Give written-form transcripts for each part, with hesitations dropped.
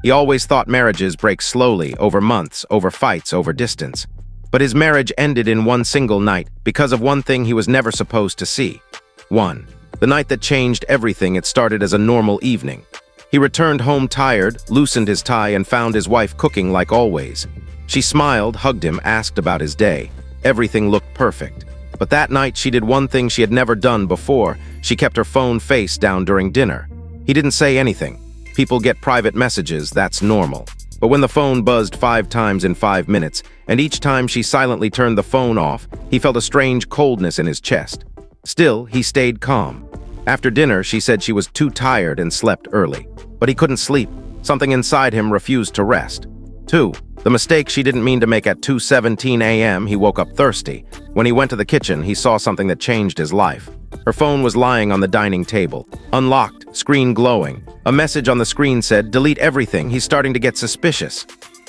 He always thought marriages break slowly, over months, over fights, over distance. But his marriage ended in one single night because of one thing he was never supposed to see. 1. The night that changed everything. It started as a normal evening. He returned home tired, loosened his tie, and found his wife cooking like always. She smiled, hugged him, asked about his day. Everything looked perfect. But that night she did one thing she had never done before. She kept her phone face down during dinner. He didn't say anything. People get private messages, that's normal. But when the phone buzzed 5 times in 5 minutes, and each time she silently turned the phone off, he felt a strange coldness in his chest. Still, he stayed calm. After dinner, she said she was too tired and slept early. But he couldn't sleep. Something inside him refused to rest. 2. The mistake she didn't mean to make. At 2:17 a.m., he woke up thirsty. When he went to the kitchen, he saw something that changed his life. Her phone was lying on the dining table, unlocked, screen glowing. A message on the screen said, "Delete everything, he's starting to get suspicious."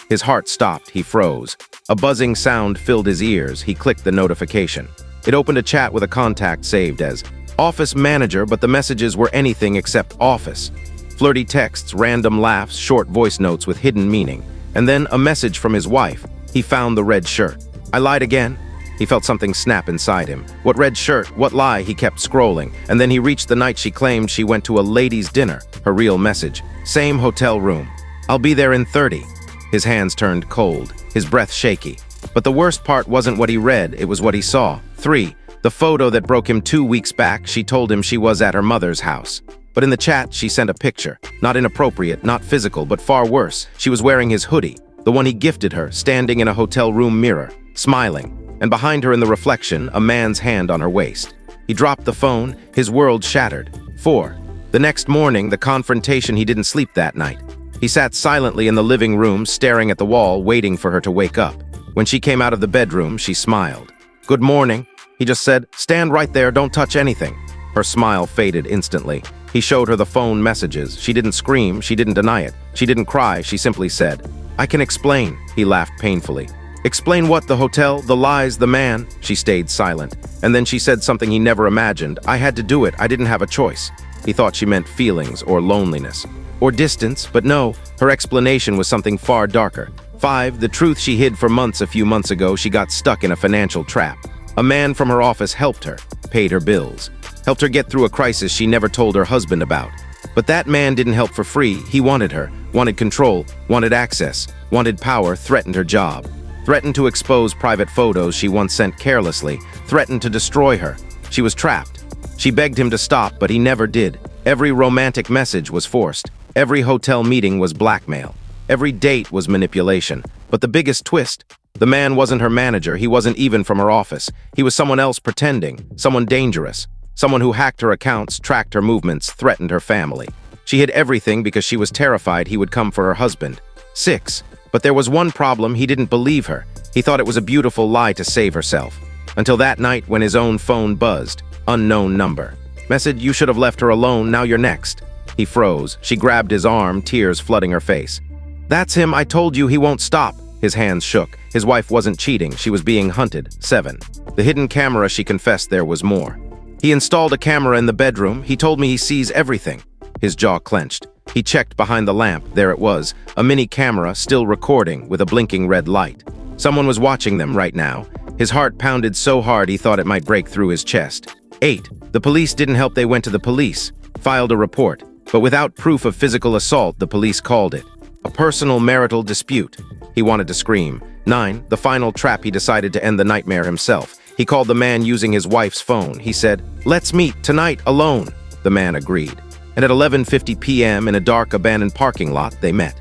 His heart stopped, he froze. A buzzing sound filled his ears. He clicked the notification. It opened a chat with a contact saved as Office Manager, but the messages were anything except office. Flirty texts, random laughs, short voice notes with hidden meaning. And then a message from his wife. He found the red shirt. "I lied again?" He felt something snap inside him. What red shirt? What lie? He kept scrolling. And then he reached the night she claimed she went to a ladies' dinner. Her real message. Same hotel room. "I'll be there in 30. His hands turned cold, his breath shaky. But the worst part wasn't what he read, it was what he saw. 3. The photo that broke him 2 weeks back. She told him she was at her mother's house. But in the chat, she sent a picture. Not inappropriate, not physical, but far worse. She was wearing his hoodie, the one he gifted her, standing in a hotel room mirror, smiling. And behind her in the reflection, a man's hand on her waist. He dropped the phone, his world shattered. 4. The next morning, the confrontation. He didn't sleep that night. He sat silently in the living room, staring at the wall, waiting for her to wake up. When she came out of the bedroom, she smiled. "Good morning." He just said, "Stand right there, don't touch anything." Her smile faded instantly. He showed her the phone messages. She didn't scream, she didn't deny it. She didn't cry, she simply said, "I can explain." He laughed painfully. "Explain what? The hotel, the lies, the man?" She stayed silent. And then she said something he never imagined. "I had to do it, I didn't have a choice." He thought she meant feelings or loneliness or distance, but no, her explanation was something far darker. 5. The truth she hid for months. A few months ago, she got stuck in a financial trap. A man from her office helped her, paid her bills, helped her get through a crisis she never told her husband about. But that man didn't help for free. He wanted her, wanted control, wanted access, wanted power, threatened her job, threatened to expose private photos she once sent carelessly, threatened to destroy her. She was trapped. She begged him to stop, but he never did. Every romantic message was forced. Every hotel meeting was blackmail. Every date was manipulation. But the biggest twist, the man wasn't her manager. He wasn't even from her office. He was someone else pretending, someone dangerous. Someone who hacked her accounts, tracked her movements, threatened her family. She hid everything because she was terrified he would come for her husband. 6. But there was one problem. He didn't believe her. He thought it was a beautiful lie to save herself. Until that night when his own phone buzzed. Unknown number. Message, "You should have left her alone, now you're next." He froze. She grabbed his arm, tears flooding her face. "That's him, I told you, he won't stop." His hands shook. His wife wasn't cheating, she was being hunted. 7. The hidden camera. She confessed there was more. "He installed a camera in the bedroom. He told me he sees everything." His jaw clenched. He checked behind the lamp. There it was, a mini camera still recording with a blinking red light. Someone was watching them right now. His heart pounded so hard he thought it might break through his chest. 8. The police didn't help. They went to the police, filed a report. But without proof of physical assault, the police called it a personal marital dispute. He wanted to scream. 9. The final trap. He decided to end the nightmare himself. He called the man using his wife's phone. He said, "Let's meet tonight alone." The man agreed. And at 11:50 p.m. in a dark, abandoned parking lot, they met.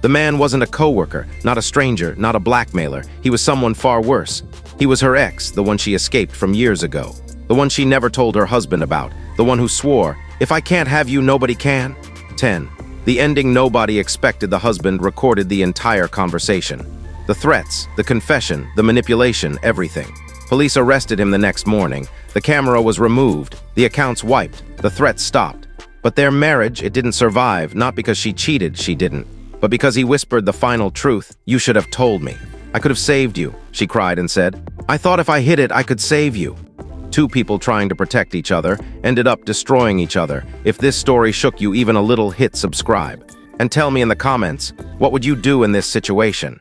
The man wasn't a coworker, not a stranger, not a blackmailer. He was someone far worse. He was her ex, the one she escaped from years ago. The one she never told her husband about. The one who swore, "If I can't have you, nobody can." 10. The ending nobody expected. The husband recorded the entire conversation. The threats, the confession, the manipulation, everything. Police arrested him the next morning. The camera was removed, the accounts wiped, the threats stopped. But their marriage, it didn't survive, not because she cheated, she didn't, but because he whispered the final truth. "You should have told me. I could have saved you," she cried and said. "I thought if I hid it, I could save you." 2 people trying to protect each other ended up destroying each other. If this story shook you even a little, hit subscribe. and tell me in the comments, what would you do in this situation?